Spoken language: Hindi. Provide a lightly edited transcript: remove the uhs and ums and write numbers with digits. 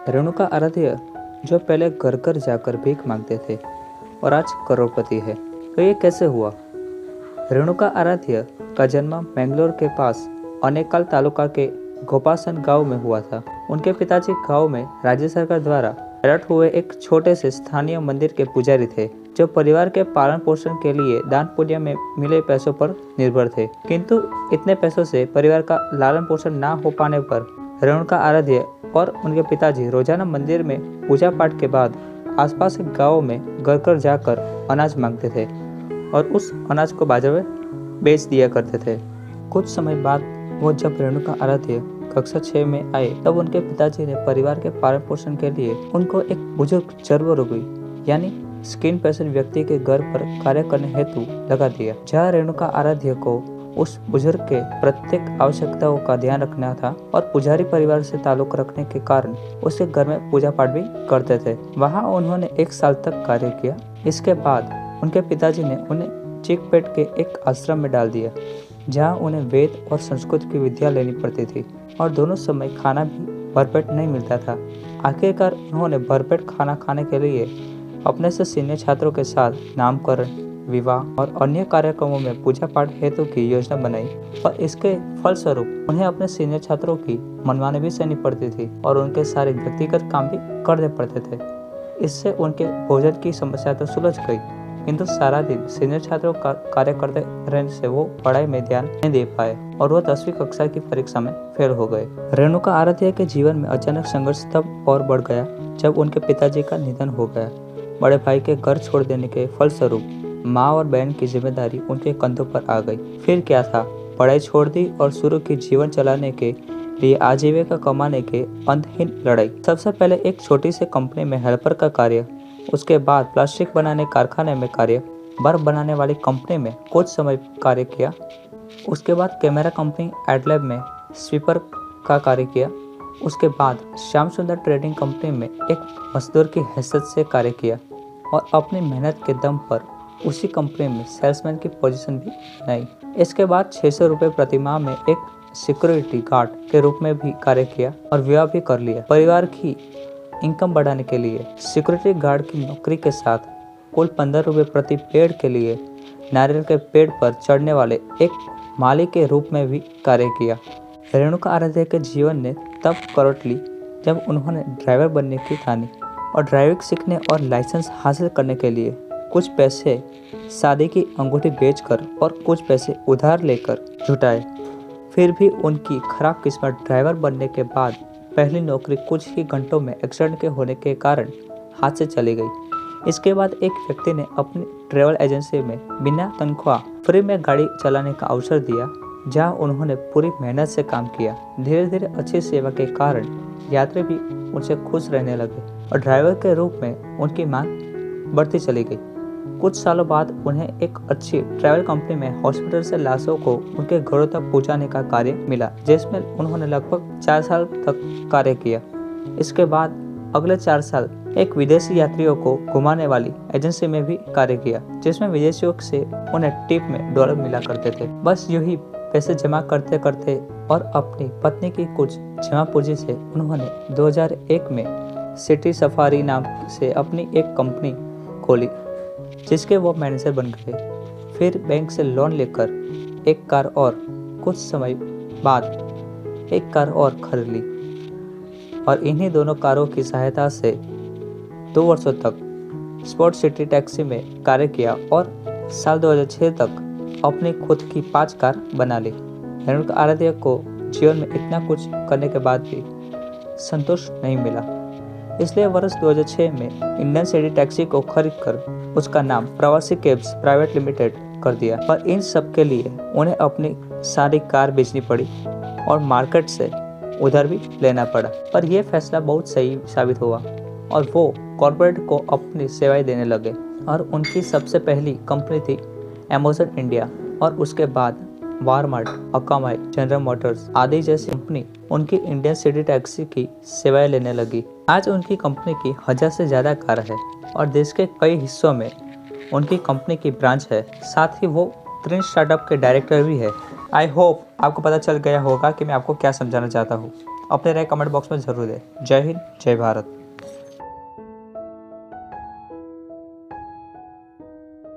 रेणुका आराध्य जो पहले घर घर जाकर भीख मांगते थे और आज करोड़पति है, तो ये कैसे हुआ? रेणुका आराध्य का जन्म मैंगलोर के पास अनेकाल तालुका के गोपासन गांव में हुआ था। उनके पिताजी गांव में राज्य सरकार द्वारा अलर्ट हुए एक छोटे से स्थानीय मंदिर के पुजारी थे, जो परिवार के पालन पोषण के लिए दान पुण्य में मिले पैसों पर निर्भर थे। किंतु इतने पैसों से परिवार का लालन पोषण न हो पाने पर रेणुका आराध्य और उनके पिताजी रोजाना मंदिर में पूजा पाठ के बाद आसपास के गाँव में घर घर जाकर अनाज मांगते थे और उस अनाज को बाजार में बेच दिया करते थे। कुछ समय बाद वो जब रेणुका आराध्य कक्षा 6 में आए, तब उनके पिताजी ने परिवार के पालन पोषण के लिए उनको एक बुजुर्ग सर्वरोगी यानी स्किन पेशेंट व्यक्ति के घर पर कार्य करने हेतु लगा दिया, जहाँ रेणुका आराध्य को उस बुजुर्ग के प्रत्येक आवश्यकताओं का ध्यान रखना था और पुजारी परिवार से ताल्लुक रखने के कारण उसके घर में पूजा पाठ भी करते थे। वहाँ उन्होंने 1 साल तक कार्य किया। इसके बाद उनके पिताजी ने उन्हें चिकपेट के एक आश्रम में डाल दिया, जहाँ उन्हें वेद और संस्कृत की विद्या लेनी पड़ती थी और दोनों समय खाना भी भरपेट नहीं मिलता था। आखिरकार उन्होंने भरपेट खाना खाने के लिए अपने से सीनियर छात्रों के साथ नामकरण, विवाह और अन्य कार्यक्रमों में पूजा पाठ हेतु की योजना बनाई और इसके फलस्वरूप उन्हें अपने सीनियर छात्रों की मनमानी भी सहनी पड़ती थी और उनके सारे व्यक्तिगत काम भी करने पड़ते थे। इससे उनके भोजन की समस्या तो सुलझ गई, किंतु सारा दिन सीनियर छात्रों का कार्य करते रहने से वो पढ़ाई में ध्यान नहीं दे पाए और वो 10वीं कक्षा की परीक्षा में फेल हो गए। रेणुका आराध्य के जीवन में अचानक संघर्ष तब और बढ़ गया जब उनके पिताजी का निधन हो गया। बड़े भाई के घर छोड़ देने के फलस्वरूप माँ और बहन की जिम्मेदारी उनके कंधों पर आ गई। फिर क्या था, पढ़ाई छोड़ दी और शुरू की जीवन चलाने के लिए आजीविका कमाने के अंतहीन लड़ाई। सबसे पहले एक छोटी सी कंपनी में हेल्पर का कार्य, उसके बाद प्लास्टिक बनाने कारखाने में कार्य, बर्फ बनाने वाली कंपनी में कुछ समय कार्य किया, उसके बाद कैमरा कंपनी एडलैब में स्वीपर का कार्य किया, उसके बाद श्याम सुंदर ट्रेडिंग कंपनी में एक मजदूर की हैसियत से कार्य किया और अपनी मेहनत के दम पर उसी कंपनी में सेल्समैन की पोजीशन भी बनाई। इसके बाद 600 रुपये प्रति माह में एक सिक्योरिटी गार्ड के रूप में भी कार्य किया और विवाह भी कर लिया। परिवार की इनकम बढ़ाने के लिए सिक्योरिटी गार्ड की नौकरी के साथ कुल 15 रुपये प्रति पेड़ के लिए नारियल के पेड़ पर चढ़ने वाले एक माली के रूप में भी कार्य किया। रेणुका आराध्य के जीवन ने तब करवट ली जब उन्होंने ड्राइवर बनने की ठानी और ड्राइविंग सीखने और लाइसेंस हासिल करने के लिए कुछ पैसे शादी की अंगूठी बेचकर और कुछ पैसे उधार लेकर जुटाए। फिर भी उनकी खराब किस्मत ड्राइवर बनने के बाद पहली नौकरी कुछ ही घंटों में एक्सीडेंट के होने के कारण हाथ से चली गई। इसके बाद एक व्यक्ति ने अपनी ट्रैवल एजेंसी में बिना तनख्वाह फ्री में गाड़ी चलाने का अवसर दिया, जहां उन्होंने पूरी मेहनत से काम किया। धीरे धीरे अच्छी सेवा के कारण यात्री भी उनसे खुश रहने लगे और ड्राइवर के रूप में उनकी मांग बढ़ती चली गई। कुछ सालों बाद उन्हें एक अच्छी ट्रैवल कंपनी में हॉस्पिटल से लाशों को उनके घरों तक पहुंचाने का कार्य मिला, जिसमें उन्होंने लगभग 4 साल तक कार्य किया। इसके बाद अगले 4 साल एक विदेशी यात्रियों को घुमाने वाली एजेंसी में भी कार्य किया, जिसमें विदेशियों से उन्हें टिप में डॉलर मिला करते थे। बस यूं ही पैसे जमा करते करते और अपनी पत्नी की कुछ जमा पूंजी से उन्होंने 2001 में सिटी सफारी नाम से अपनी एक कंपनी खोली, जिसके वो मैनेजर बन गए। फिर बैंक से लोन लेकर एक कार और कुछ समय बाद एक कार और खरीद ली और इन्हीं दोनों कारों की सहायता से 2 वर्षों तक स्पोर्ट सिटी टैक्सी में कार्य किया और साल 2006 तक अपनी खुद की 5 कार बना ली। रेणुका आराध्य को जीवन में इतना कुछ करने के बाद भी संतोष नहीं मिला, इसलिए वर्ष 2006 में इंडियन सिटी टैक्सी को खरीदकर उसका नाम प्रवासी कैब्स प्राइवेट लिमिटेड कर दिया। पर इन सब के लिए उन्हें अपनी सारी कार बेचनी पड़ी और मार्केट से उधार भी लेना पड़ा। पर यह फैसला बहुत सही साबित हुआ और वो कॉर्पोरेट को अपनी सेवाएं देने लगे और उनकी सबसे पहली कंपनी थी अमेज़न इंडिया और उसके बाद वालमार्ट, अकामाई, जनरल मोटर्स आदि जैसी कंपनी उनकी इंडियन सिटी टैक्सी की सेवाएं लेने लगी। आज उनकी कंपनी की 1000 से ज़्यादा कार है और देश के कई हिस्सों में उनकी कंपनी की ब्रांच है। साथ ही वो 3 स्टार्टअप के डायरेक्टर भी है। आई होप आपको पता चल गया होगा कि मैं आपको क्या समझाना चाहता हूँ अपने राय कमेंट बॉक्स में ज़रूर दें। जय हिंद, जय भारत।